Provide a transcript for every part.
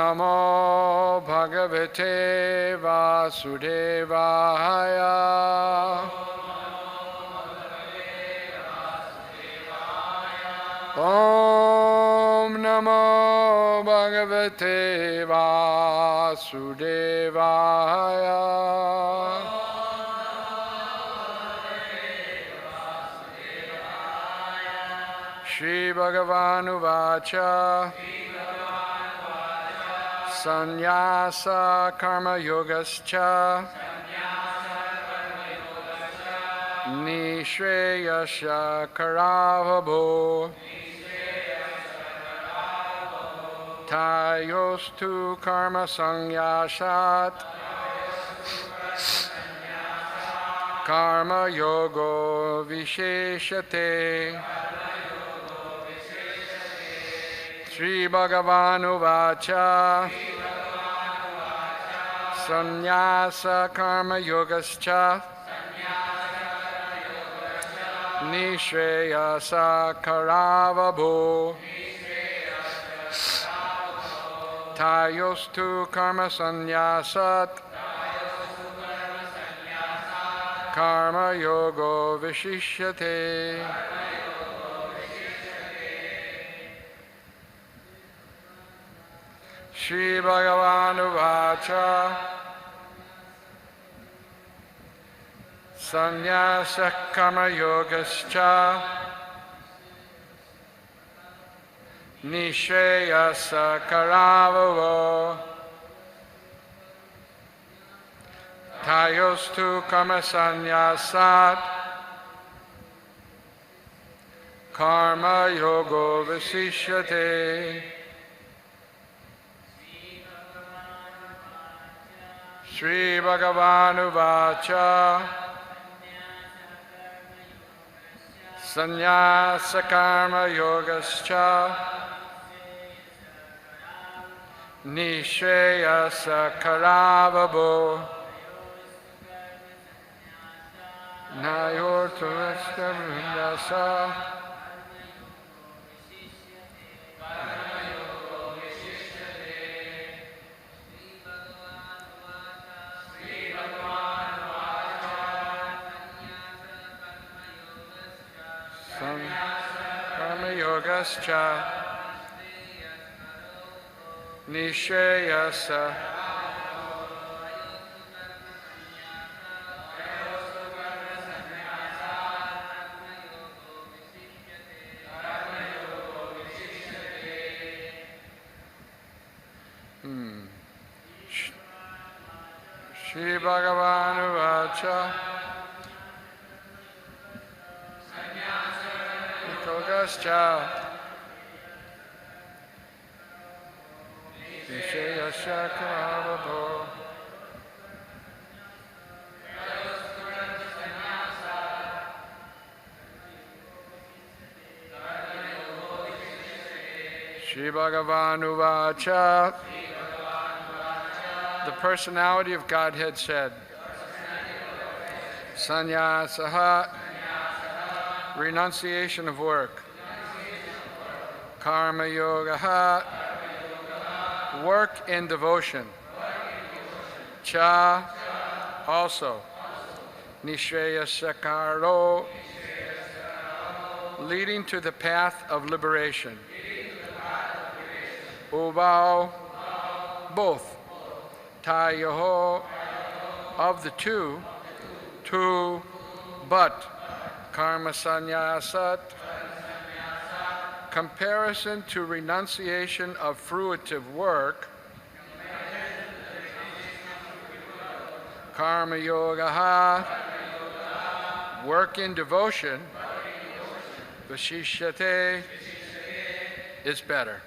Namo Bhagavate Vasudevaya. Om Namo Bhagavate Vasudevaya. Shri Bhagavan Uvacha. Sannyasa Karma Yogascha. Nishreyasya Karavabho. Tayostu Karma Sannyasat. Karma Yogo Visheshate. Sri Bhagavan Uvacha. Sannyasa Karma Yogascha. Nishreyasa Karavabho. Tayostu Karma Sannyasat. Karma Yogo Vishishyate. Shri Bhagavan Uvacha. Sannyasa Karma Yogascha. Nishreyasa Karavavo. Tayostu Karma Sannyasat. Karma Yogo Visishyate. Sri Bhagavan Uvacha. Sannyasa Karma Yogascha. Nishreyasa Karavabho. Nayorturasya Vrindasa. Karma Yogascha. Nishreyasa. Shri Bhagavan Uvacha. Yogascha. Nishreyasa Karavabho. Shri Bhagavan Uvacha. The personality of Godhead said, Sannyasaha, renunciation of work. Karma Yogaha, work in devotion. Cha, also. Nishreyasakaro, leading to the path of liberation. Ubao, both. Tayoho, of the two, but. Karma sannyasat, comparison to renunciation of fruitive work. Karma yogaha, work in devotion. Vashishyate, is better.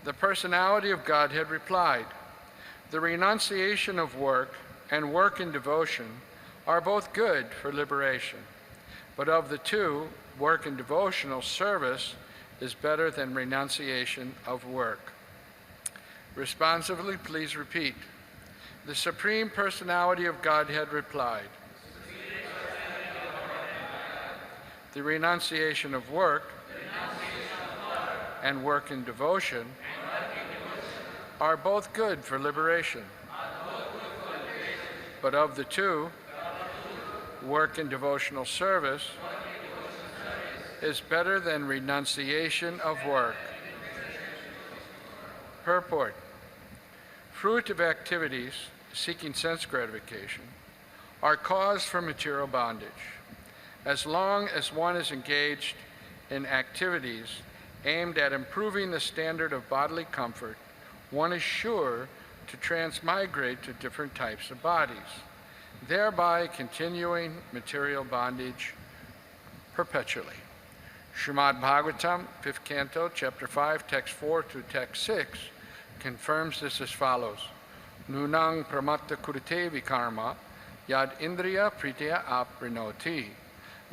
The personality of Godhead replied, the renunciation of work and work in devotion are both good for liberation, but of the two, work in devotional service is better than renunciation of work. Responsively, please repeat. The Supreme Personality of Godhead replied, the renunciation of work and work in devotion are both good for liberation. But of the two, work in devotional service is better than renunciation of work. Purport. Fruitive activities seeking sense gratification are cause for material bondage. As long as one is engaged in activities aimed at improving the standard of bodily comfort, one is sure to transmigrate to different types of bodies, thereby continuing material bondage perpetually. Srimad Bhagavatam, 5th Canto, Chapter 5, Text 4 to Text 6, confirms this as follows. Nunang pramatta kurite vikarma yad indriya pritya aprinoti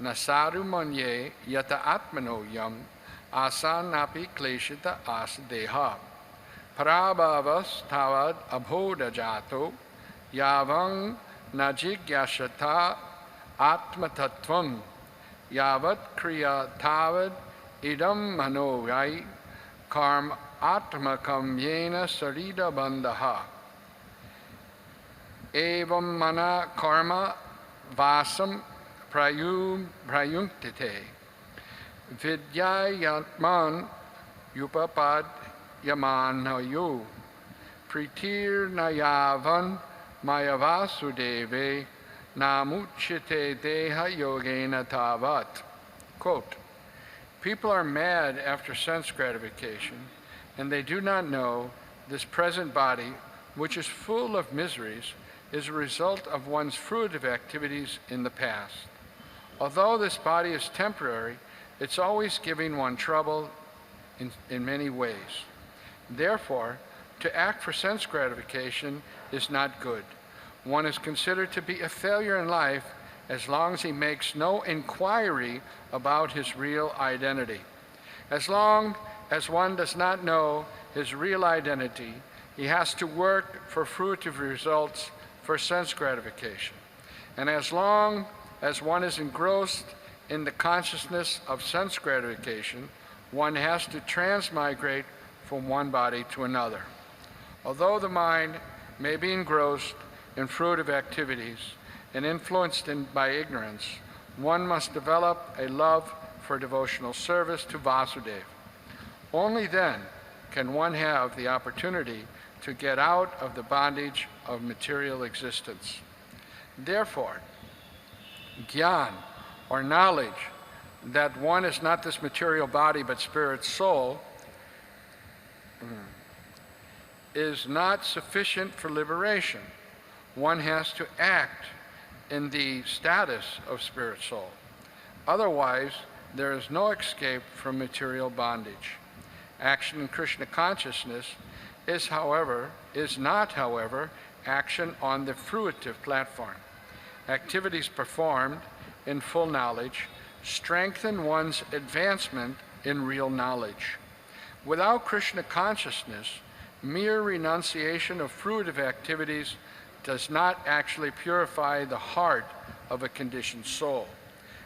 nasaru manye yata atmano yam asanapi kleshita asadeha parabhavas tavad abhoda jato yavang najigyashata atmatattvam yavat kriya tavad idam manogai karm atmakam yena sarida bandhaha evam mana karma vasam prayuntite vidyayatman yupapad yamanayu pritir nayavan mayavasudeve namuchite deha yogena tavat. Quote, people are mad after sense gratification, and they do not know this present body, which is full of miseries, is a result of one's fruitive activities in the past. Although this body is temporary, it's always giving one trouble in many ways. Therefore, to act for sense gratification is not good. One is considered to be a failure in life as long as he makes no inquiry about his real identity. As long as one does not know his real identity, he has to work for fruitive results for sense gratification. And as long as one is engrossed in the consciousness of sense gratification, one has to transmigrate from one body to another. Although the mind may be engrossed in fruitive activities and influenced by ignorance, one must develop a love for devotional service to Vasudeva. Only then can one have the opportunity to get out of the bondage of material existence. Therefore, Gyan, or knowledge that one is not this material body but spirit soul, is not sufficient for liberation. One has to act in the status of spirit soul. Otherwise, there is no escape from material bondage. Action in Krishna consciousness is not, however, action on the fruitive platform. Activities performed in full knowledge strengthen one's advancement in real knowledge. Without Krishna consciousness, mere renunciation of fruitive activities does not actually purify the heart of a conditioned soul.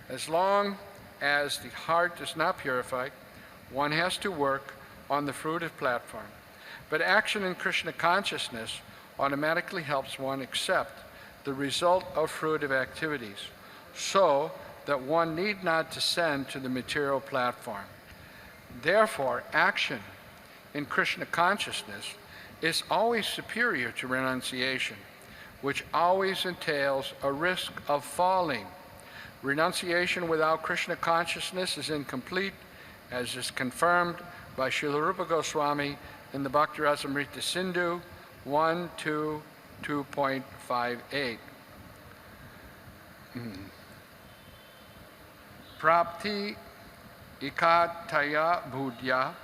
As long as the heart is not purified, one has to work on the fruitive platform. But action in Krishna consciousness automatically helps one accept the result of fruitive activities, so that one need not descend to the material platform. Therefore, action in Krishna consciousness is always superior to renunciation, which always entails a risk of falling. Renunciation without Krishna consciousness is incomplete, as is confirmed by Srila Rupa Goswami in the Bhakti Rasamrita Sindhu 1.2.2.58. Prapti ikataya bhudya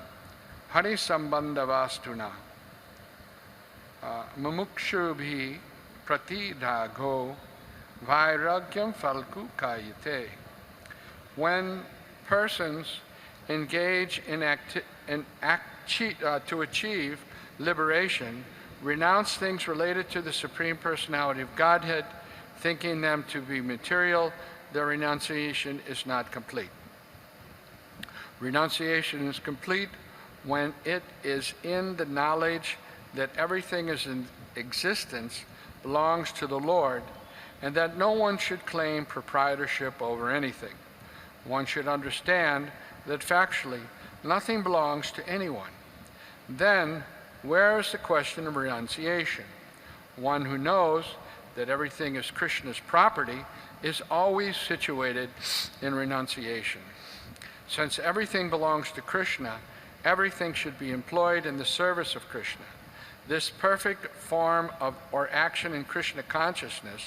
hari sambandhavastuna mumukshubhi pratidhago vairagyam falku kayate. When persons engage to achieve liberation, renounce things related to the Supreme Personality of Godhead, thinking them to be material, their renunciation is not complete. Renunciation is complete when it is in the knowledge that everything is in existence belongs to the Lord, and that no one should claim proprietorship over anything. One should understand that factually nothing belongs to anyone. Then, where is the question of renunciation? One who knows that everything is Krishna's property is always situated in renunciation. Since everything belongs to Krishna, everything should be employed in the service of Krishna. This perfect form of or action in Krishna consciousness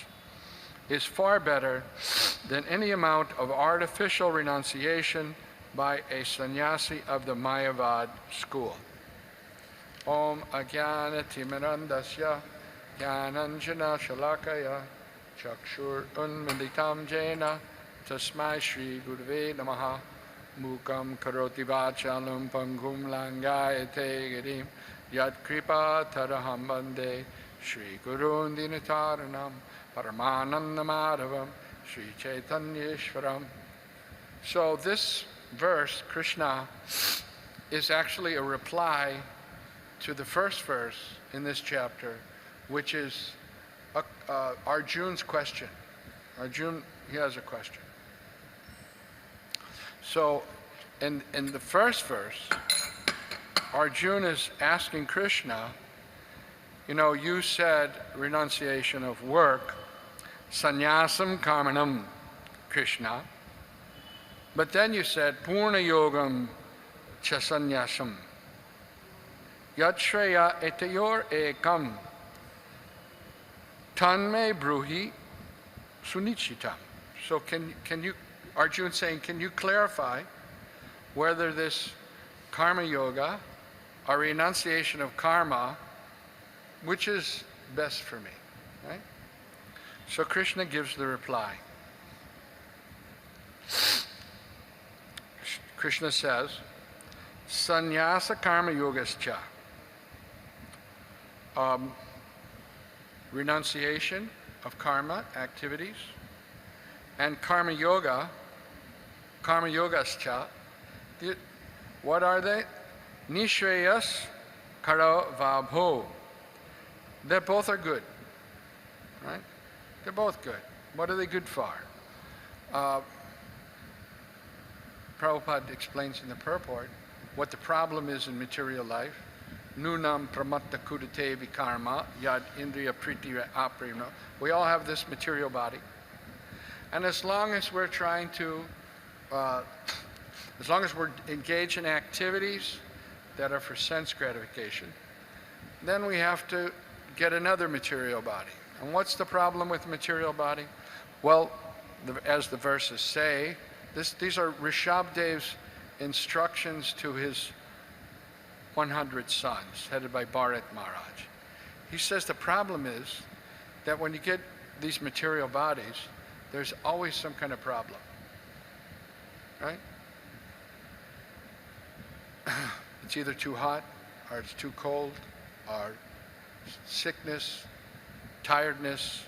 is far better than any amount of artificial renunciation by a sannyasi of the Mayavad school. Om Ajnana Timirandasya Jnananjana Shalakaya Chakshur Unmilitam Jena Tasmai Shri Gurave Namaha Mukam Karoti Vachalam Pangum Langayate Girim Yat Kripa Taraham Bande Shri Gurun Dinataranam Paramananda Madhavam Shri Chaitanyeshwaram. So this verse, Krishna, is actually a reply to the first verse in this chapter, which is Arjuna's question. Arjuna, he has a question. So in the first verse, Arjuna is asking Krishna, you know, you said renunciation of work, sannyasam karmanam, Krishna, but then you said purna yogam cha sannyasam, yat shreya etayor ekam, tanme bruhi sunichitam. So can you, Arjuna saying, can you clarify whether this karma yoga or renunciation of karma, which is best for me, right? So Krishna gives the reply. Krishna says, sannyasa karma yogascha. Renunciation of karma activities, and karma yogascha. What are they? Nishreyas karo vabho. They both are good, right? They're both good. What are they good for? Prabhupada explains in the purport what the problem is in material life. Nunam pramatta kudate vikarma yad indriya priti aprima. We all have this material body. And as long as we're trying to, as long as we're engaged in activities that are for sense gratification, then we have to get another material body. And what's the problem with material body? Well, as the verses say, these are Rishabhadev's instructions to his 100 sons, headed by Bharat Maharaj. He says the problem is that when you get these material bodies, there's always some kind of problem, right? It's either too hot, or it's too cold, or sickness, tiredness,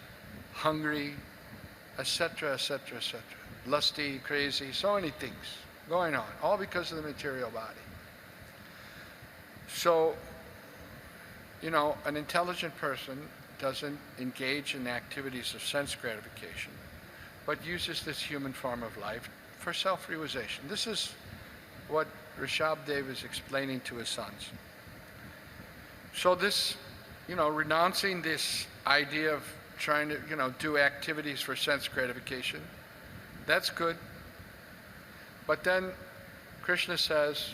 hungry, etc., etc., etc. Lusty, crazy, so many things going on, all because of the material body. So, you know, an intelligent person doesn't engage in activities of sense gratification, but uses this human form of life for self-realization. This is what Rishabhadev is explaining to his sons. So this, you know, renouncing this idea of trying to, you know, do activities for sense gratification, that's good. But then Krishna says,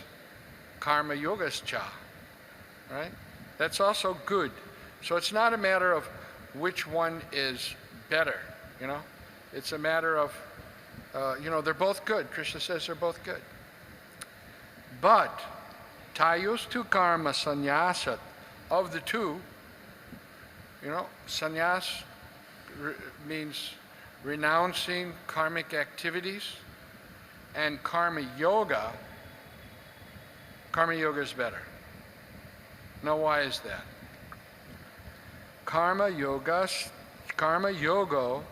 karma yogascha, right? That's also good. So it's not a matter of which one is better, you know? It's a matter of, you know, they're both good. Krishna says they're both good. But tayostu karma sannyasat, of the two, you know, sannyas means renouncing karmic activities, and karma yoga is better. Now why is that? Karma yogo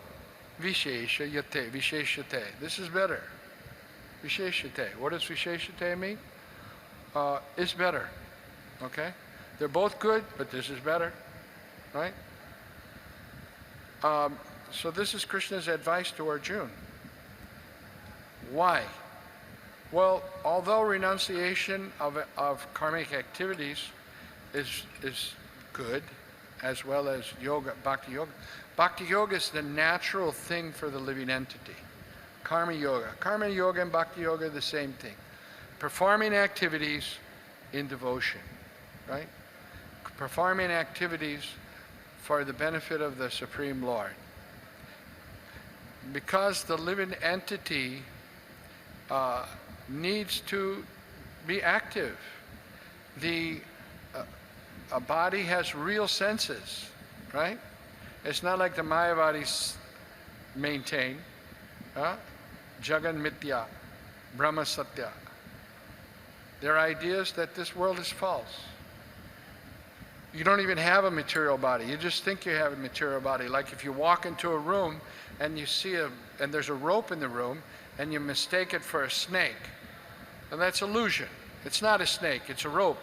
visheshate. This is better. Visheshate. What does visheshate mean? Is better. Okay? They're both good, but this is better, right? So this is Krishna's advice to Arjuna. Why? Well, although renunciation of karmic activities is good, as well as yoga, bhakti yoga. Bhakti yoga is the natural thing for the living entity. Karma yoga. Karma yoga and bhakti yoga are the same thing. Performing activities in devotion, right? Performing activities for the benefit of the Supreme Lord. Because the living entity needs to be active. A body has real senses, right? It's not like the Mayavadis maintain. Jagan Mithya, Brahma Satya. Their ideas that this world is false. You don't even have a material body. You just think you have a material body. Like if you walk into a room and you see and there's a rope in the room and you mistake it for a snake. And that's illusion. It's not a snake, it's a rope.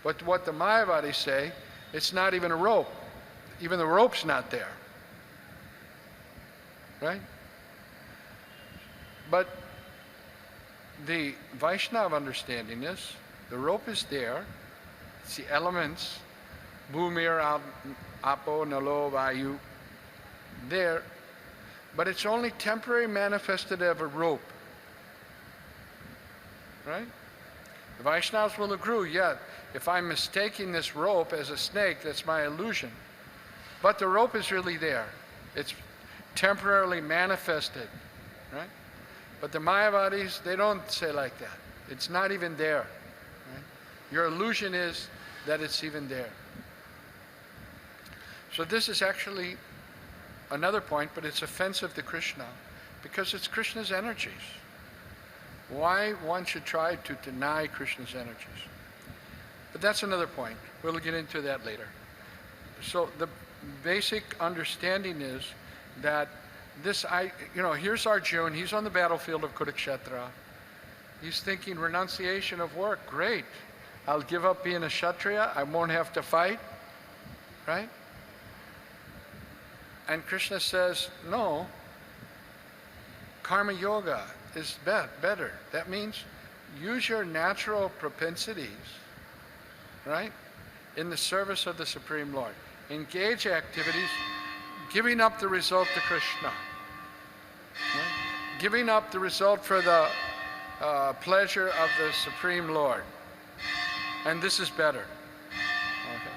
But what the Mayavadis say, it's not even a rope. Even the rope's not there. Right? But the Vaishnava understanding is, the rope is there, it's the elements, Bhumir, Apo, Nalo, Vayu, there, but it's only temporary manifested of a rope. Right? The Vaishnavas will agree, yeah, if I'm mistaking this rope as a snake, that's my illusion. But the rope is really there. It's temporarily manifested, right? But the Mayavadis, they don't say like that. It's not even there. Right? Your illusion is that it's even there. So this is actually another point, but it's offensive to Krishna because it's Krishna's energies. Why one should try to deny Krishna's energies. But that's another point. We'll get into that later. So the basic understanding is that here's Arjuna, he's on the battlefield of Kurukshetra. He's thinking renunciation of work, great. I'll give up being a Kshatriya, I won't have to fight, right? And Krishna says, no, karma yoga is better. That means use your natural propensities, right, in the service of the Supreme Lord. Engage activities, giving up the result to Krishna. Right? Giving up the result for the pleasure of the Supreme Lord. And this is better. Okay.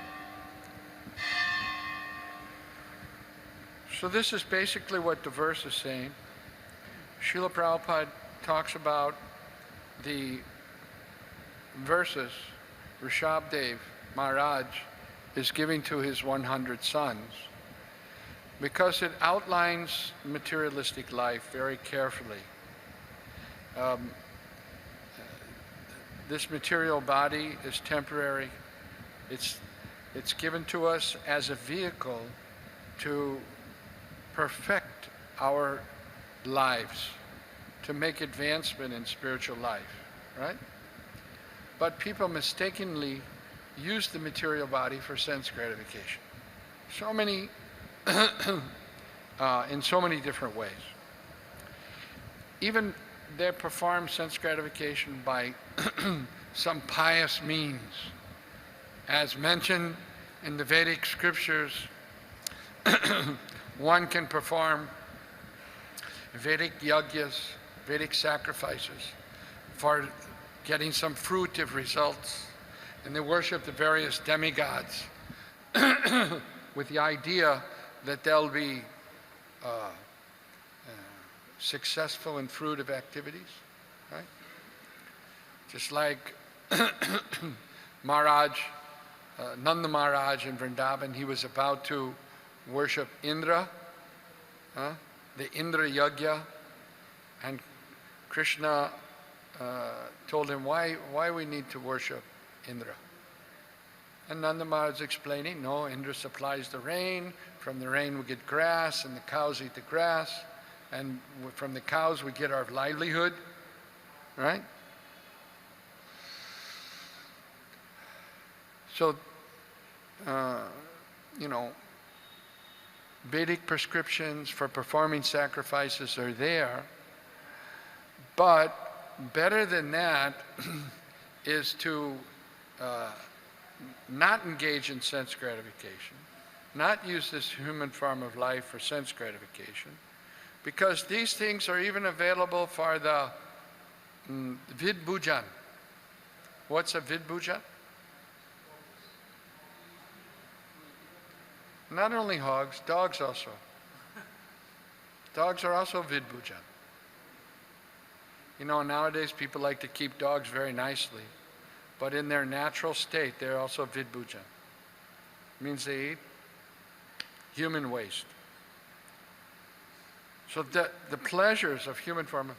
So this is basically what the verse is saying. Srila Prabhupada talks about the verses Rishabdev Maharaj is giving to his 100 sons because it outlines materialistic life very carefully. This material body is temporary. It's given to us as a vehicle to perfect our lives, to make advancement in spiritual life, right? But people mistakenly use the material body for sense gratification. So many, in so many different ways. Even they perform sense gratification by some pious means. As mentioned in the Vedic scriptures, one can perform Vedic yagyas, Vedic sacrifices, for getting some fruitive results. And they worship the various demigods with the idea that they'll be successful in fruitive activities, right? Just like Maharaj, Nanda Maharaj in Vrindavan, he was about to worship Indra, the Indra Yagya, and Krishna told him why we need to worship Indra. And Nanda Maharaj is explaining, no, Indra supplies the rain, from the rain we get grass, and the cows eat the grass, and from the cows we get our livelihood, right? So, you know, Vedic prescriptions for performing sacrifices are there, but better than that is to not engage in sense gratification, not use this human form of life for sense gratification, because these things are even available for the vidbhujan. What's a vidbhujan? Not only hogs, dogs also. Dogs are also vidbhujan. You know, nowadays people like to keep dogs very nicely, but in their natural state, they're also vidbhujan. It means they eat human waste. So the pleasures of human form,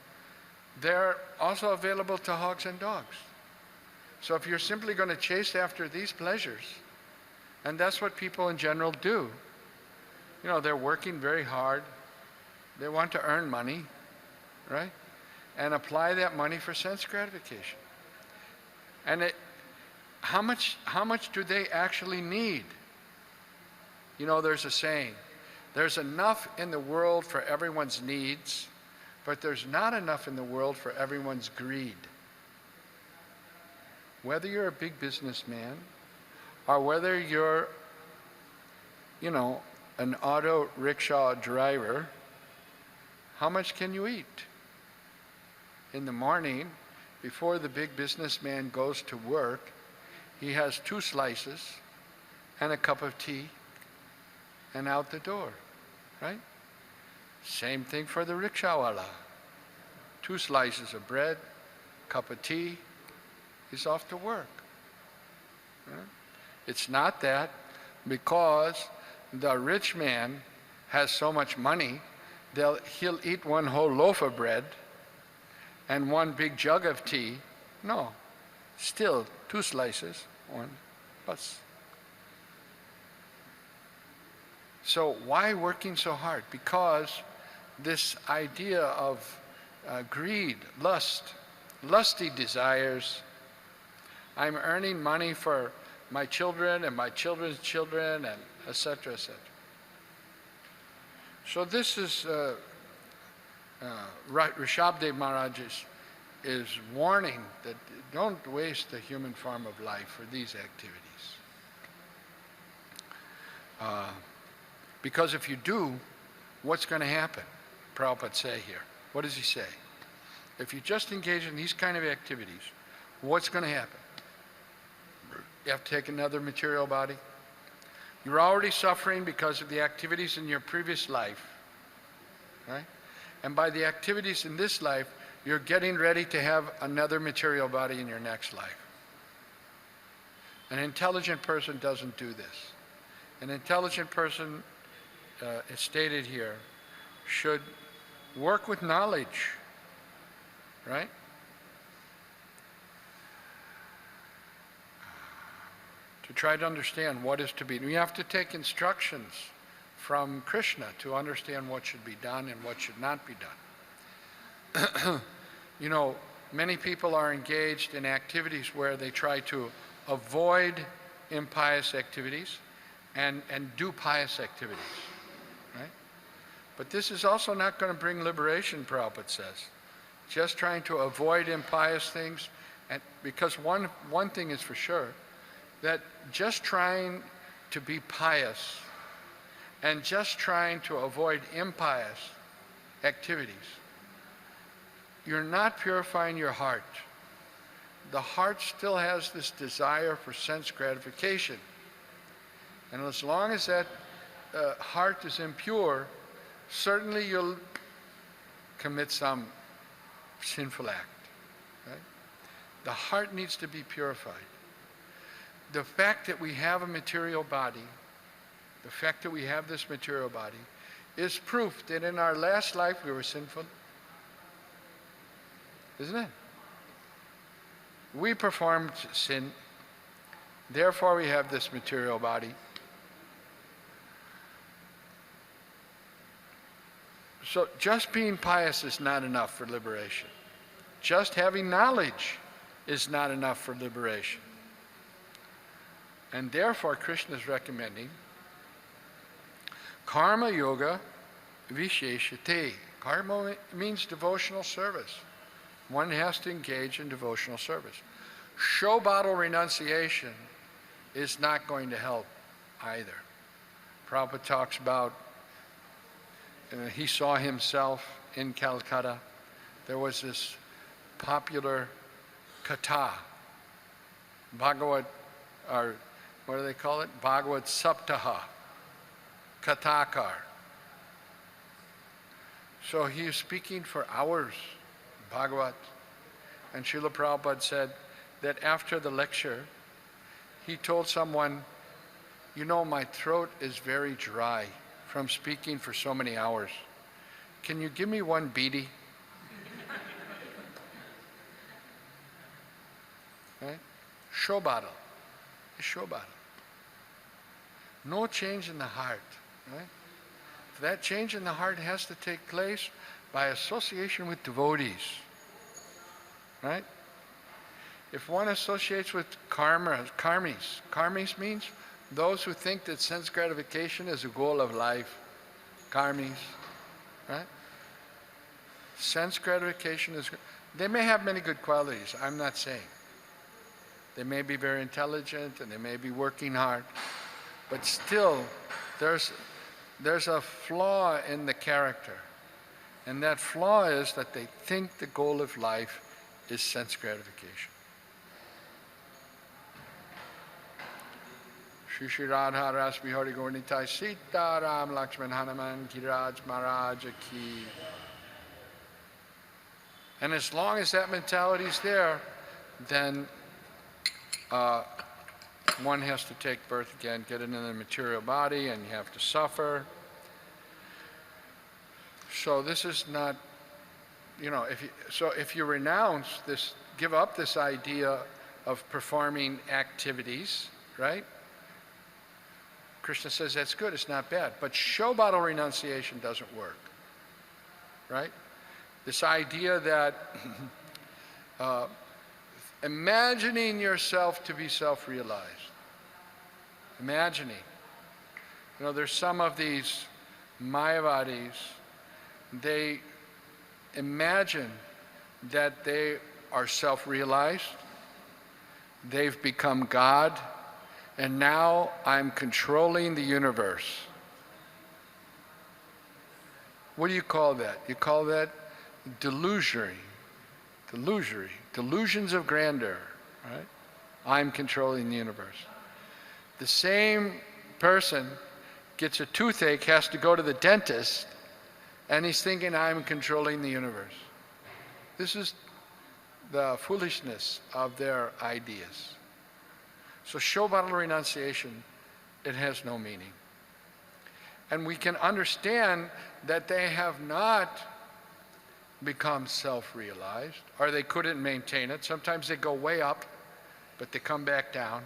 they're also available to hogs and dogs. So if you're simply going to chase after these pleasures, and that's what people in general do, you know, they're working very hard, they want to earn money, right? And apply that money for sense gratification. And how much do they actually need? You know, there's a saying, there's enough in the world for everyone's needs, but there's not enough in the world for everyone's greed. Whether you're a big businessman, or whether you're, you know, an auto rickshaw driver, how much can you eat? In the morning, before the big businessman goes to work, he has 2 slices and a cup of tea and out the door, right? Same thing for the rickshawala. 2 slices of bread, cup of tea, he's off to work. Right? It's not that because the rich man has so much money, he'll eat 1 whole loaf of bread and 1 big jug of tea. No, still 2 slices, 1 bus. So why working so hard? Because this idea of greed, lust, lusty desires, I'm earning money for my children and my children's children, and etc., etc. So this is, Rishabdev Maharaj is warning that don't waste the human form of life for these activities. Because if you do, what's going to happen? Prabhupada say here. What does he say? If you just engage in these kind of activities, what's going to happen? You have to take another material body. You're already suffering because of the activities in your previous life, right? And by the activities in this life, you're getting ready to have another material body in your next life. An intelligent person doesn't do this. An intelligent person, it's stated here, should work with knowledge, right? To try to understand what is to be. We have to take instructions from Krishna to understand what should be done and what should not be done. You know, many people are engaged in activities where they try to avoid impious activities and do pious activities, right? But this is also not going to bring liberation, Prabhupada says. Just trying to avoid impious things, and because one thing is for sure, that just trying to be pious and just trying to avoid impious activities, you're not purifying your heart. The heart still has this desire for sense gratification. And as long as that heart is impure, certainly you'll commit some sinful act. Right? The heart needs to be purified. The fact that we have a material body, the fact that we have this material body, is proof that in our last life we were sinful. Isn't it? We performed sin, therefore we have this material body. So just being pious is not enough for liberation. Just having knowledge is not enough for liberation. And therefore, Krishna is recommending karma yoga visheshate. Karma means devotional service. One has to engage in devotional service. Show bottle renunciation is not going to help either. Prabhupada talks about, he saw himself in Calcutta. There was this popular katha, Bhagavad, or what do they call it? Bhagavad Saptaha, Kathakar. So he is speaking for hours, Bhagavad. And Srila Prabhupada said that after the lecture, he told someone, you know, my throat is very dry from speaking for so many hours. Can you give me one beedi? Right? Show bottle. Show bottle. No change in the heart. Right? That change in the heart has to take place by association with devotees. Right? If one associates with karmis means those who think that sense gratification is a goal of life. Karmis. Right? Sense gratification is, they may have many good qualities, I'm not saying. They may be very intelligent and they may be working hard, but still there's a flaw in the character. And that flaw is that they think the goal of life is sense gratification. Shri Shri Radha Ras Bihari Gaurnitai Sita Ram Lakshman Hanuman Kiraj Maharaj Ki. And as long as that mentality is there, then one has to take birth again, get into the material body, and you have to suffer. So this is not, you know, if you renounce this, give up this idea of performing activities, right? Krishna says that's good, it's not bad. But show bottle renunciation doesn't work, right? This idea that imagining yourself to be self-realized. Imagining. You know, there's some of these Mayavadis, they imagine that they are self-realized, they've become God, and now I'm controlling the universe. What do you call that? You call that delusory. Delusions of grandeur, right? I'm controlling the universe. The same person gets a toothache, has to go to the dentist, and he's thinking, I'm controlling the universe. This is the foolishness of their ideas. So show bottle renunciation, it has no meaning. And we can understand that they have not become self-realized, or they couldn't maintain it. Sometimes they go way up, but they come back down.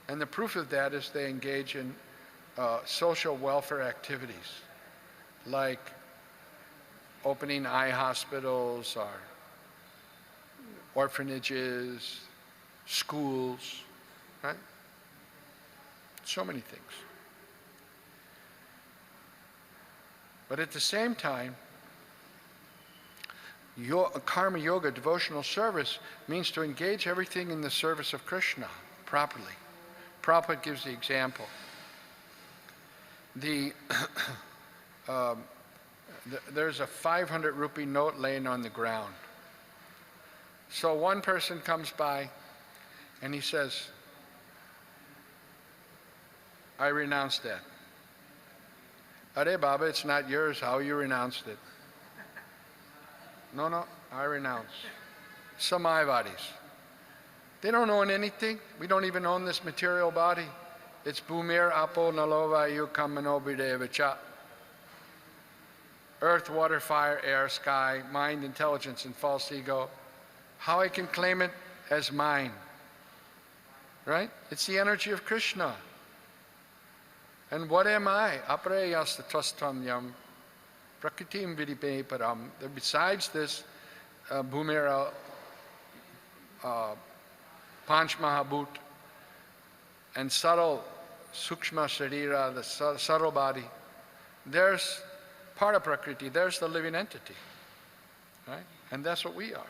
And the proof of that is they engage in social welfare activities, like opening eye hospitals, or orphanages, schools, right? So many things. But at the same time, karma yoga, devotional service, means to engage everything in the service of Krishna properly. Prabhupada gives the example. There's a 500 rupee note laying on the ground. So one person comes by and he says, I renounce that. Are Baba, it's not yours. How you renounced it? No, I renounce. Some Mayavadis. They don't own anything. We don't even own this material body. It's Bhumir Apo Nalova Yukamano Bidevacha. Earth, water, fire, air, sky, mind, intelligence, and false ego. How I can claim it as mine? Right? It's the energy of Krishna. And what am I? Aprayasthatvam Prakritim Vidipe Param. Besides this Bhumira Panch Mahabhut, and subtle sukshma sharira, the subtle body. There's para prakriti, there's the living entity, right? And that's what we are.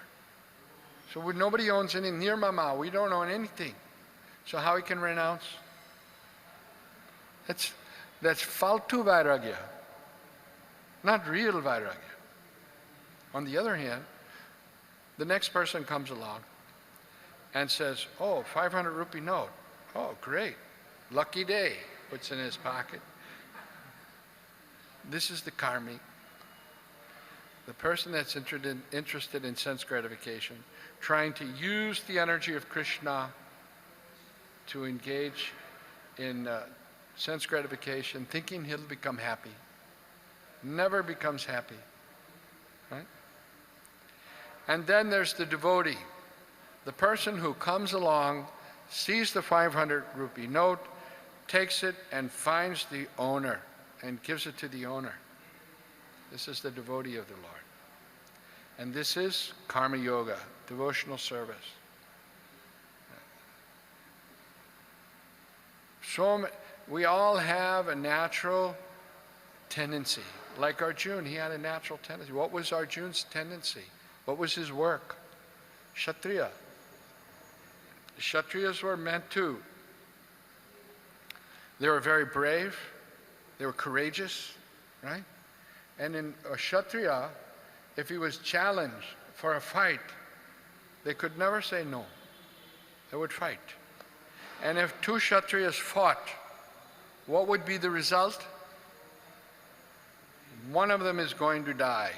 So nobody owns any nirmama, we don't own anything. So how we can renounce? That's faltu vairagya, not real vairagya. On the other hand, the next person comes along and says, oh, 500 rupee note. Oh, great. Lucky day. Puts in his pocket. This is the karmi. The person that's interested in sense gratification, trying to use the energy of Krishna to engage in sense gratification, thinking he'll become happy. Never becomes happy. Right? And then there's the devotee, the person who comes along, sees the 500 rupee note, takes it and finds the owner and gives it to the owner. This is the devotee of the Lord. And this is karma yoga, devotional service. So we all have a natural tendency. Like Arjuna, he had a natural tendency. What was Arjuna's tendency? What was his work? Kshatriya. The Kshatriyas were meant to. They were very brave. They were courageous, right? And in a Kshatriya, if he was challenged for a fight, they could never say no. They would fight. And if two Kshatriyas fought, what would be the result? One of them is going to die.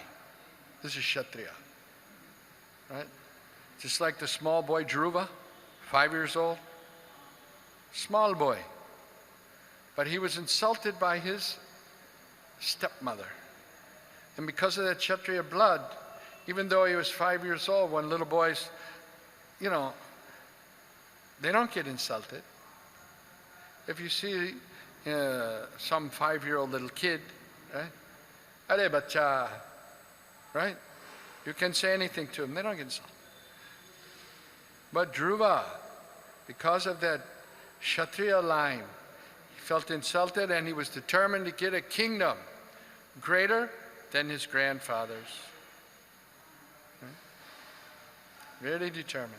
This is Kshatriya. Right? Just like the small boy Dhruva, 5 years old. Small boy. But he was insulted by his stepmother. And because of that Kshatriya blood, even though he was 5 years old, when little boys, they don't get insulted. If you see some 5-year-old little kid, right? Are bacha, right? You can say anything to them, they don't get insulted. But Dhruva, because of that Kshatriya line, he felt insulted and he was determined to get a kingdom greater than his grandfather's. Right? Really determined.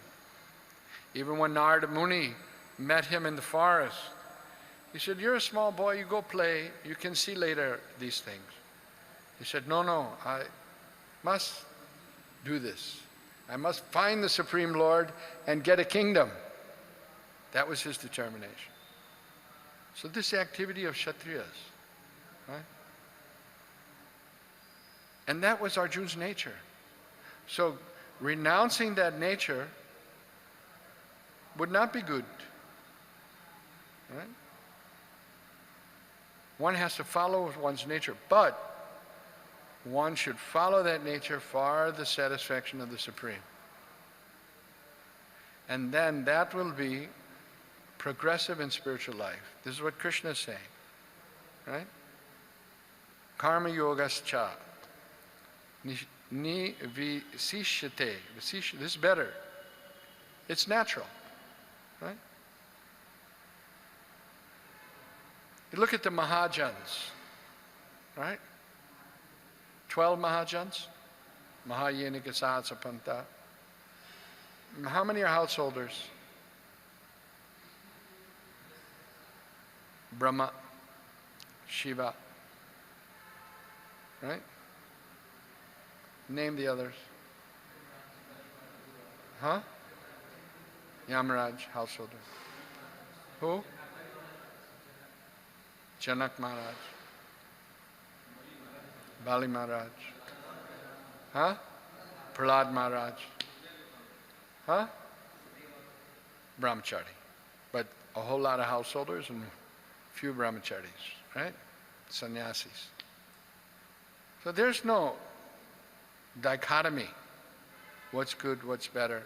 Even when Narada Muni met him in the forest, he said, you're a small boy, you go play, you can see later these things. He said, no, I must do this. I must find the Supreme Lord and get a kingdom. That was his determination. So this activity of Kshatriyas, right? And that was Arjuna's nature. So renouncing that nature would not be good. Right? One has to follow one's nature, but one should follow that nature for the satisfaction of the Supreme. And then that will be progressive in spiritual life. This is what Krishna is saying. Right? Karma yogascha. Ni visishyate. This is better. It's natural. Right? You look at the Mahajans. Right? 12 Mahajans. Mahayenika Sahatsapanta. How many are householders? Brahma, Shiva, right? Name the others. Huh? Yamaraj, householder. Who? Janak Maharaj. Bali Maharaj. Huh? Prahlad Maharaj. Huh? Brahmachari. But a whole lot of householders and few brahmacharis, right? Sannyasis. So there's no dichotomy. What's good, what's better,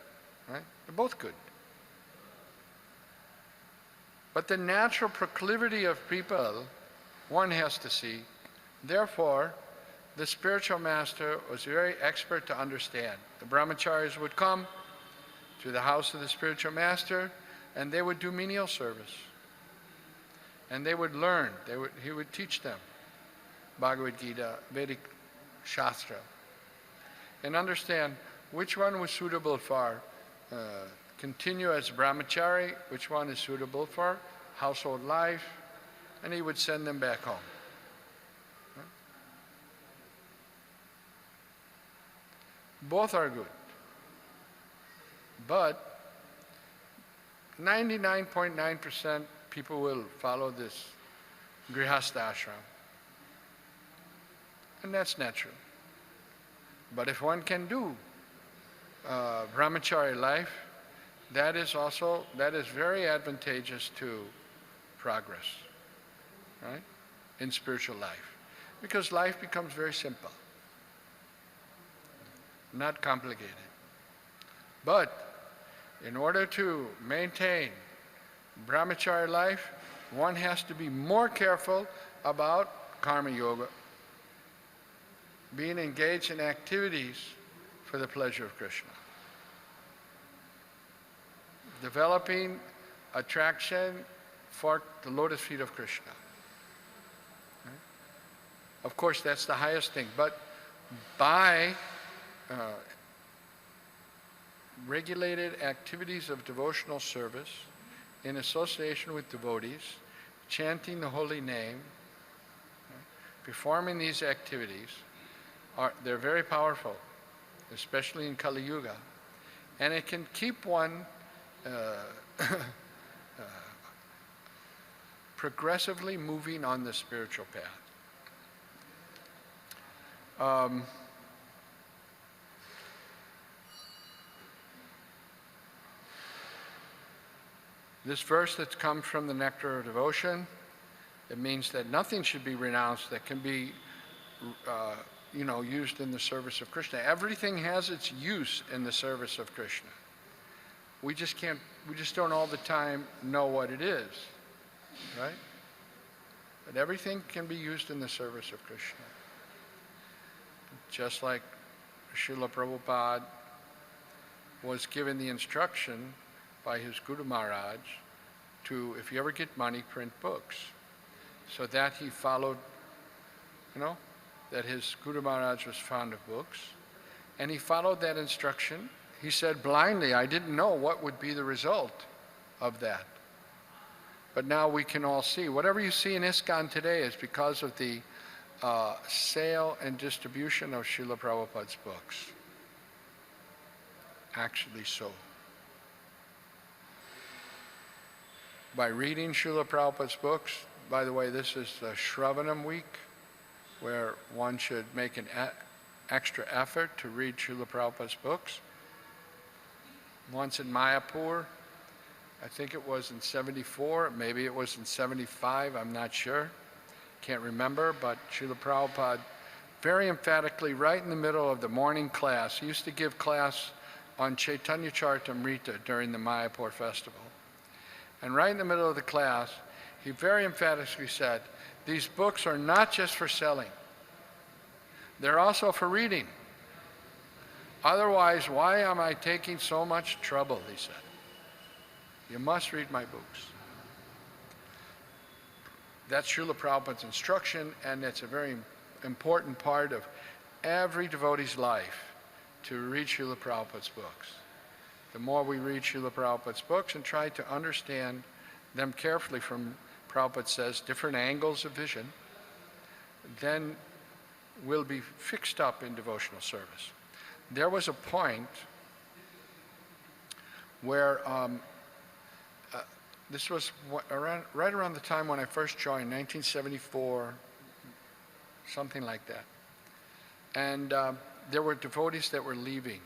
right? They're both good. But the natural proclivity of people, one has to see. Therefore, the spiritual master was very expert to understand. The brahmacharis would come to the house of the spiritual master and they would do menial service. And they would learn. He would teach them Bhagavad Gita, Vedic Shastra, and understand which one was suitable for continue as brahmachari, which one is suitable for household life, and he would send them back home. Both are good. But 99.9% people will follow this grihastha ashram. And that's natural. But if one can do brahmachari life, that is very advantageous to progress, right, in spiritual life. Because life becomes very simple, not complicated. But in order to maintain brahmachari life, one has to be more careful about karma yoga, being engaged in activities for the pleasure of Krishna, developing attraction for the lotus feet of Krishna. Right? Of course, that's the highest thing, but by regulated activities of devotional service in association with devotees, chanting the holy name, performing these activities, they're very powerful, especially in Kali Yuga, and it can keep one progressively moving on the spiritual path. This verse that comes from the Nectar of Devotion, it means that nothing should be renounced that can be used in the service of Krishna. Everything has its use in the service of Krishna. We just don't all the time know what it is, right? But everything can be used in the service of Krishna. Just like Srila Prabhupada was given the instruction by his Guru Maharaj to, if you ever get money, print books. So that he followed, that his Guru Maharaj was fond of books, and he followed that instruction. He said blindly, I didn't know what would be the result of that. But now we can all see. Whatever you see in ISKCON today is because of the sale and distribution of Srila Prabhupada's books. Actually so. By reading Srila Prabhupada's books, by the way, this is the Shravanam week, where one should make an extra effort to read Srila Prabhupada's books. Once in Mayapur, I think it was in 74, maybe it was in 75, I'm not sure, can't remember, but Srila Prabhupada very emphatically, right in the middle of the morning class, he used to give class on Chaitanya Charitamrita during the Mayapur festival. And right in the middle of the class, he very emphatically said, these books are not just for selling, they're also for reading. Otherwise, why am I taking so much trouble, he said. You must read my books. That's Srila Prabhupada's instruction, and it's a very important part of every devotee's life to read Srila Prabhupada's books. The more we read Srila Prabhupada's books and try to understand them carefully from, Prabhupada says, different angles of vision, then we'll be fixed up in devotional service. There was a point where this was right around the time when I first joined, 1974, something like that. And there were devotees that were leaving.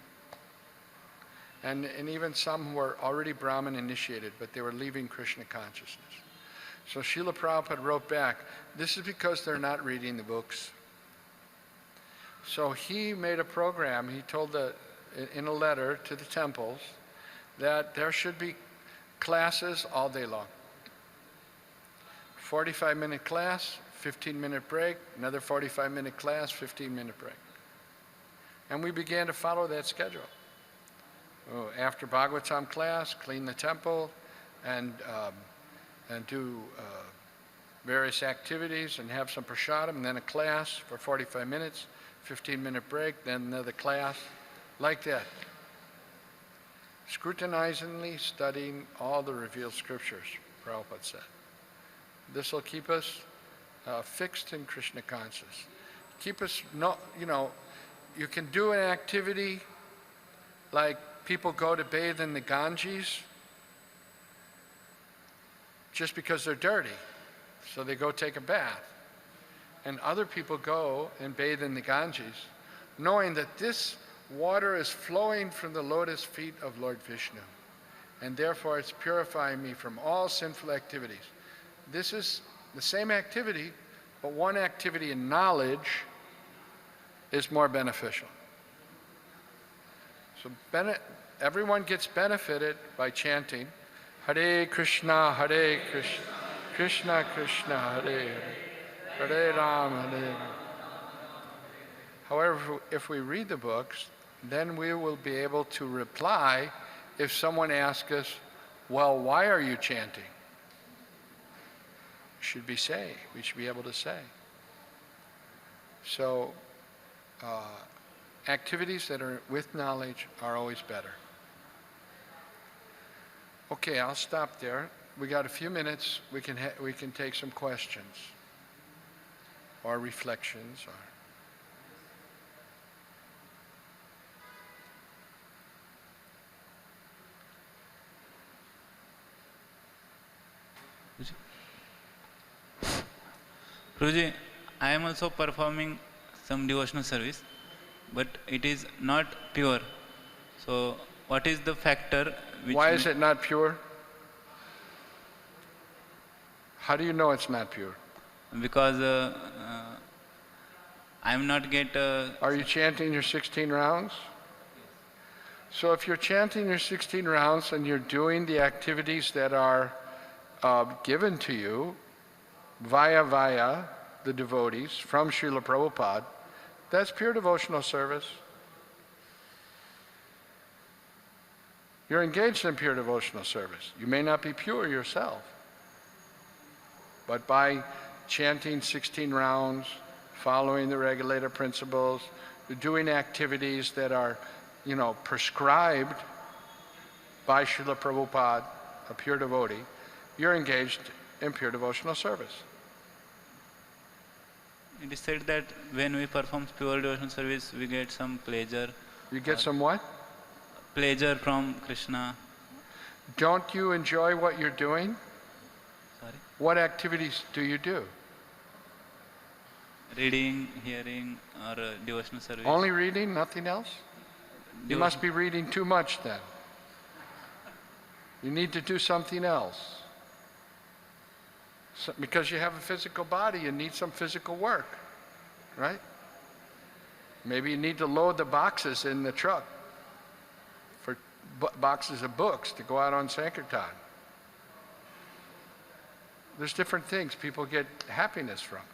And even some who were already Brahmin initiated, but they were leaving Krishna consciousness. So Srila Prabhupada wrote back, this is because they're not reading the books. So he made a program, he told in a letter to the temples that there should be classes all day long. 45-minute class, 15-minute break, another 45-minute class, 15-minute break. And we began to follow that schedule. After Bhagavatam class, clean the temple, and do various activities and have some prasadam, and then a class for 45 minutes, 15-minute break, then another class, like that. Scrutinizingly studying all the revealed scriptures, Prabhupada said. This will keep us fixed in Krishna consciousness. Keep us, you can do an activity like people go to bathe in the Ganges just because they're dirty, so they go take a bath. And other people go and bathe in the Ganges, knowing that this water is flowing from the lotus feet of Lord Vishnu, and therefore it's purifying me from all sinful activities. This is the same activity, but one activity in knowledge is more beneficial. So everyone gets benefited by chanting Hare Krishna, Hare Krishna, Krishna Krishna, Hare Hare, Hare Rama, Hare Rama. However, if we read the books, then we will be able to reply if someone asks us, well, why are you chanting? We should be able to say. So, activities that are with knowledge are always better. Okay, I'll stop there. We got a few minutes. We can take some questions or reflections. Prabhuji, I am also performing some devotional service, but it is not pure. So, what is the factor which... Why is it not pure? How do you know it's not pure? Because I am not get... Are you chanting your 16 rounds? So if you're chanting your 16 rounds and you're doing the activities that are given to you via the devotees from Srila Prabhupada, that's pure devotional service. You're engaged in pure devotional service. You may not be pure yourself, but by chanting 16 rounds, following the regulator principles, doing activities that are, prescribed by Srila Prabhupada, a pure devotee, you're engaged in pure devotional service. It is said that when we perform pure devotional service, we get some pleasure. You get some what? Pleasure from Krishna. Don't you enjoy what you're doing? Sorry? What activities do you do? Reading, hearing, or devotional service. Only reading, nothing else? You must be reading too much then. You need to do something else. So, because you have a physical body, you need some physical work, right? Maybe you need to load the boxes in the truck for boxes of books to go out on Sankirtan. There's different things people get happiness from,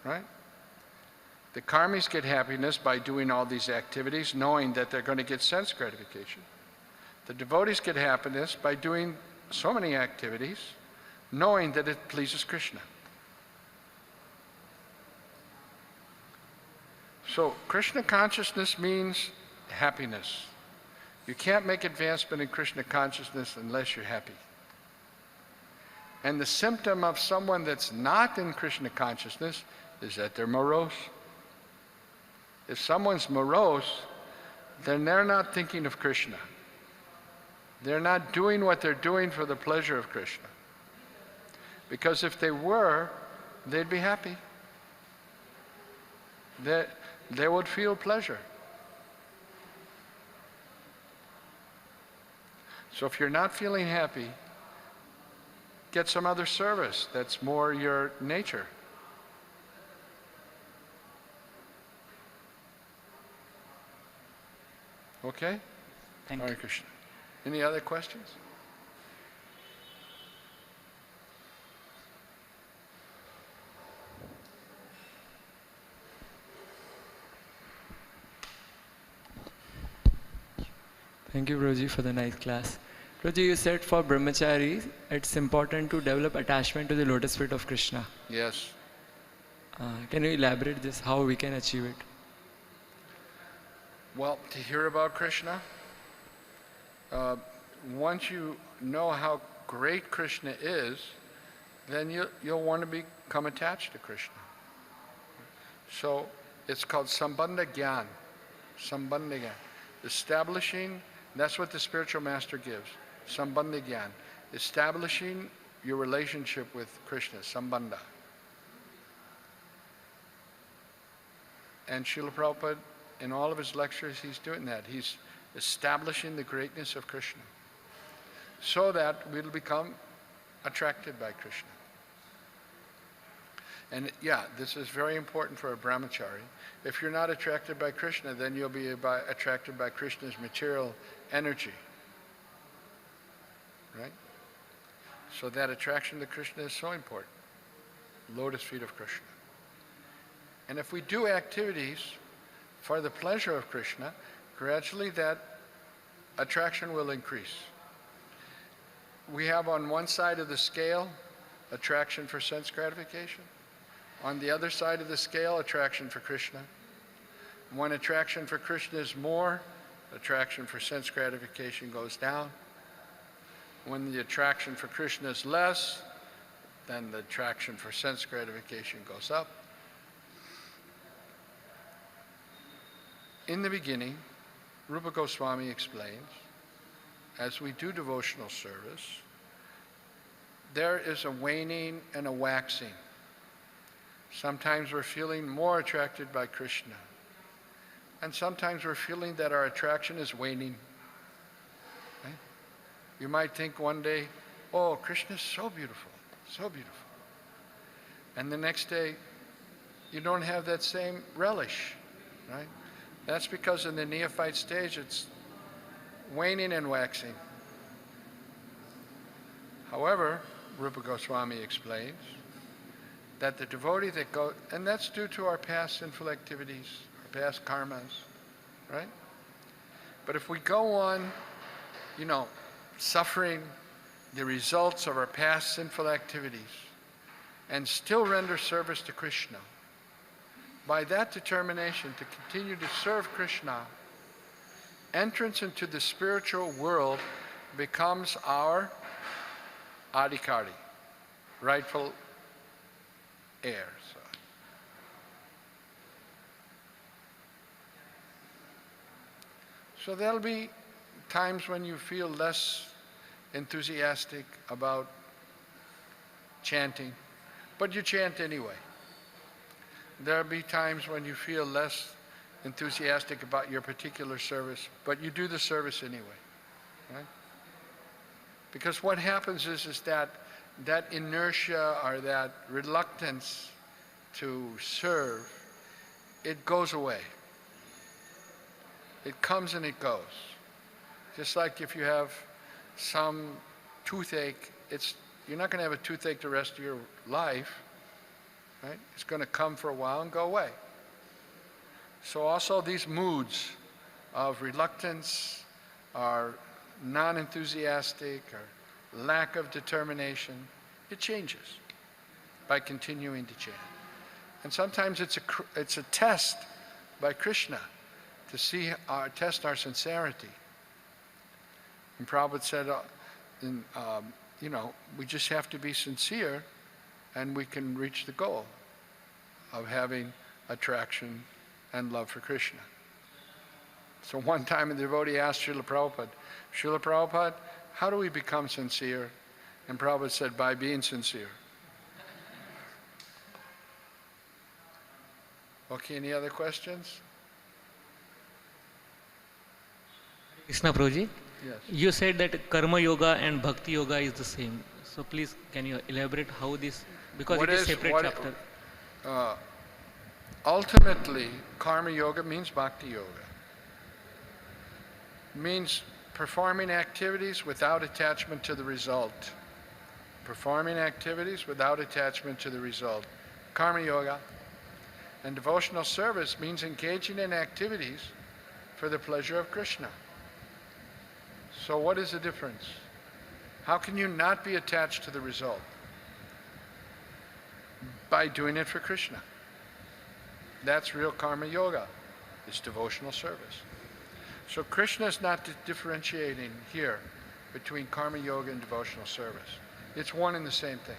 right? The karmis get happiness by doing all these activities, knowing that they're going to get sense gratification. The devotees get happiness by doing so many activities, knowing that it pleases Krishna. So Krishna consciousness means happiness. You can't make advancement in Krishna consciousness unless you're happy. And the symptom of someone that's not in Krishna consciousness is that they're morose. If someone's morose, then they're not thinking of Krishna. They're not doing what they're doing for the pleasure of Krishna. Because if they were, they'd be happy. They would feel pleasure. So if you're not feeling happy, get some other service that's more your nature. Okay? Thank Hare you. Krishna. Any other questions? Thank you, Prabhuji, for the nice class. Prabhuji, you said for brahmacharis, it's important to develop attachment to the lotus feet of Krishna. Yes. Can you elaborate this, how we can achieve it? Well, to hear about Krishna, once you know how great Krishna is, then you'll want to become attached to Krishna. So it's called Sambandha Gyan. Sambandha Gyan. Establishing, that's what the spiritual master gives. Sambandha Gyan. Establishing your relationship with Krishna, Sambandha. And Srila Prabhupada, in all of his lectures, he's doing that. He's establishing the greatness of Krishna so that we'll become attracted by Krishna. And yeah, this is very important for a brahmachari. If you're not attracted by Krishna, then you'll be attracted by Krishna's material energy. Right? So that attraction to Krishna is so important. Lotus feet of Krishna. And if we do activities for the pleasure of Krishna, gradually that attraction will increase. We have on one side of the scale attraction for sense gratification. On the other side of the scale, attraction for Krishna. When attraction for Krishna is more, attraction for sense gratification goes down. When the attraction for Krishna is less, then the attraction for sense gratification goes up. In the beginning, Rupa Goswami explains, as we do devotional service, there is a waning and a waxing. Sometimes we're feeling more attracted by Krishna. And sometimes we're feeling that our attraction is waning. Right? You might think one day, oh, Krishna is so beautiful, so beautiful. And the next day, you don't have that same relish, right? That's because in the neophyte stage, it's waning and waxing. However, Rupa Goswami explains that the devotee that goes, and that's due to our past sinful activities, our past karmas, right? But if we go on, suffering the results of our past sinful activities and still render service to Krishna, by that determination to continue to serve Krishna, entrance into the spiritual world becomes our adhikari, rightful heir. So there'll be times when you feel less enthusiastic about chanting, but you chant anyway. There'll be times when you feel less enthusiastic about your particular service, but you do the service anyway. Right? Because what happens is that inertia or that reluctance to serve, it goes away. It comes and it goes. Just like if you have some toothache, you're not going to have a toothache the rest of your life. Right? It's going to come for a while and go away. So also these moods of reluctance or non-enthusiastic or lack of determination, it changes by continuing to chant. And sometimes it's a test by Krishna to test our sincerity. And Prabhupada said, we just have to be sincere and we can reach the goal of having attraction and love for Krishna. So one time a devotee asked Srila Prabhupada, how do we become sincere? And Prabhupada said, by being sincere. Okay, any other questions? Krishna Prabhuji, Yes. you said that Karma Yoga and Bhakti Yoga is the same. So please, can you elaborate how this, because it is separate chapter. Ultimately, Karma Yoga means Bhakti Yoga. Means performing activities without attachment to the result. Performing activities without attachment to the result. Karma Yoga. And devotional service means engaging in activities for the pleasure of Krishna. So what is the difference? How can you not be attached to the result? By doing it for Krishna. That's real karma yoga. It's devotional service. So Krishna is not differentiating here between karma yoga and devotional service. It's one and the same thing.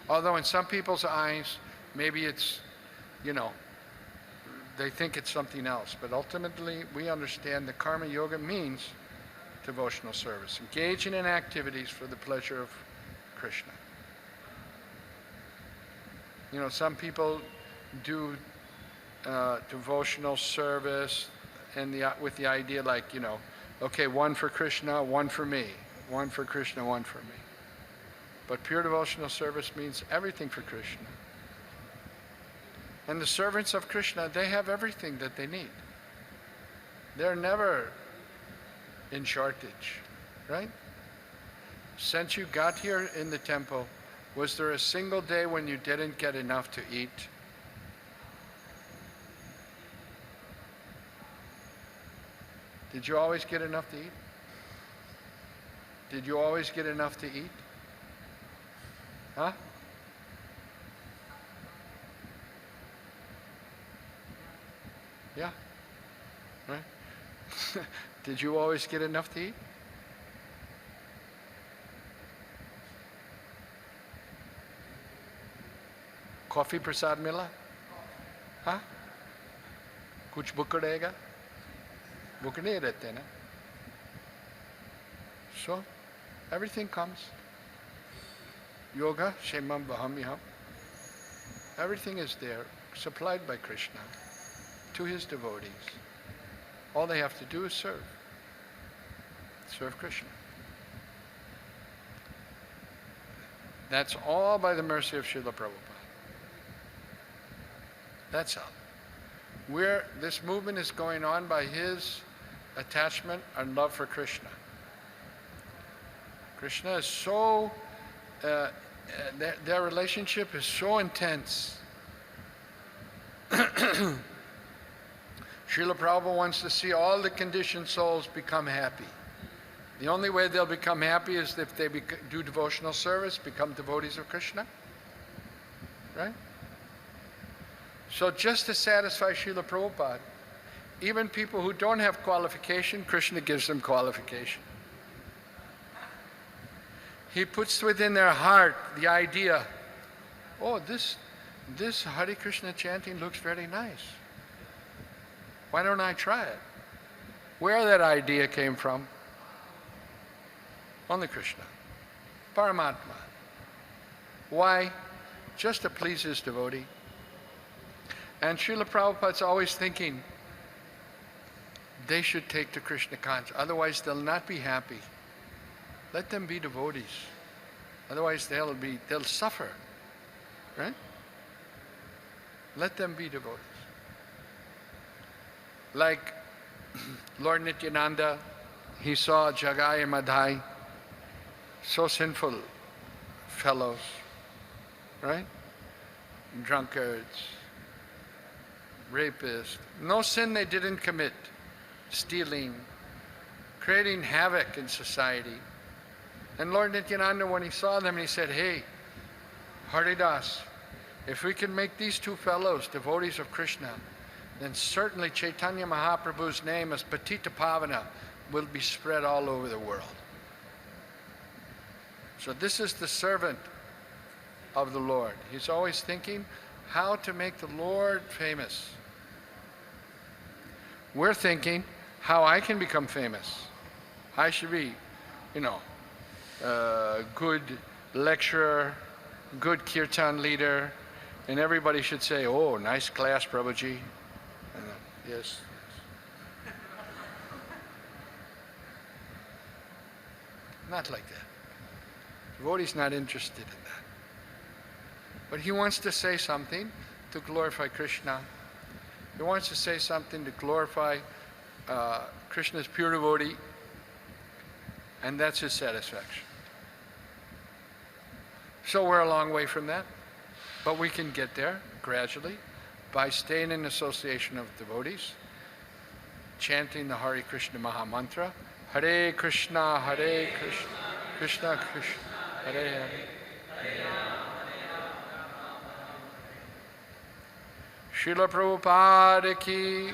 Although in some people's eyes, maybe it's, they think it's something else. But ultimately, we understand that karma yoga means devotional service, engaging in activities for the pleasure of Krishna. Some people do devotional service and with the idea like, okay, one for Krishna, one for me. One for Krishna, one for me. But pure devotional service means everything for Krishna. And the servants of Krishna, they have everything that they need. They're never in shortage, right? Since you got here in the temple, was there a single day when you didn't get enough to eat? Did you always get enough to eat? Did you always get enough to eat? Huh? Yeah. Right? Did you always get enough to eat? कॉफी प्रसाद मिला? हाँ? कुछ भूख रहेगा? भूख नहीं रहते ना? So, everything comes. Yoga, Shemam Vahamiham. Everything is there, supplied by Krishna to his devotees. All they have to do is serve. Serve Krishna. That's all by the mercy of Srila Prabhupada. That's all. This movement is going on by his attachment and love for Krishna. Krishna is so, their relationship is so intense. Srila Prabhupada wants to see all the conditioned souls become happy. The only way they'll become happy is if they do devotional service, become devotees of Krishna. Right? So just to satisfy Srila Prabhupada, even people who don't have qualification, Krishna gives them qualification. He puts within their heart the idea, oh, this Hare Krishna chanting looks very nice. Why don't I try it? Where that idea came from? Only Krishna. Paramatma. Why? Just to please his devotee. And Srila Prabhupada's always thinking, they should take to Krishna consciousness, otherwise they'll not be happy. Let them be devotees. Otherwise they'll suffer. Right? Let them be devotees. Like Lord Nityananda, he saw Jagai and Madhai, so sinful fellows, right? Drunkards, rapists, no sin they didn't commit, stealing, creating havoc in society. And Lord Nityananda, when he saw them, he said, hey, Haridas, if we can make these two fellows devotees of Krishna, then certainly Chaitanya Mahaprabhu's name as Patita Pavana will be spread all over the world. So this is the servant of the Lord. He's always thinking how to make the Lord famous. We're thinking how I can become famous. I should be, good lecturer, good kirtan leader, and everybody should say, oh, nice class, Prabhuji. Yes. Not like that. Devotee's not interested in that. But he wants to say something to glorify Krishna. He wants to say something to glorify Krishna's pure devotee, and that's his satisfaction. So we're a long way from that, but we can get there gradually by staying in association of devotees, chanting the Hare Krishna Maha Mantra, Hare Krishna, Krishna Krishna Hare Hare. Srila Prabhupada ki,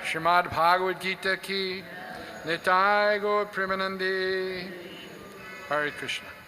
Srimad Bhagavat Gita ki, Nitai Gaur Premanandi. Hare Krishna.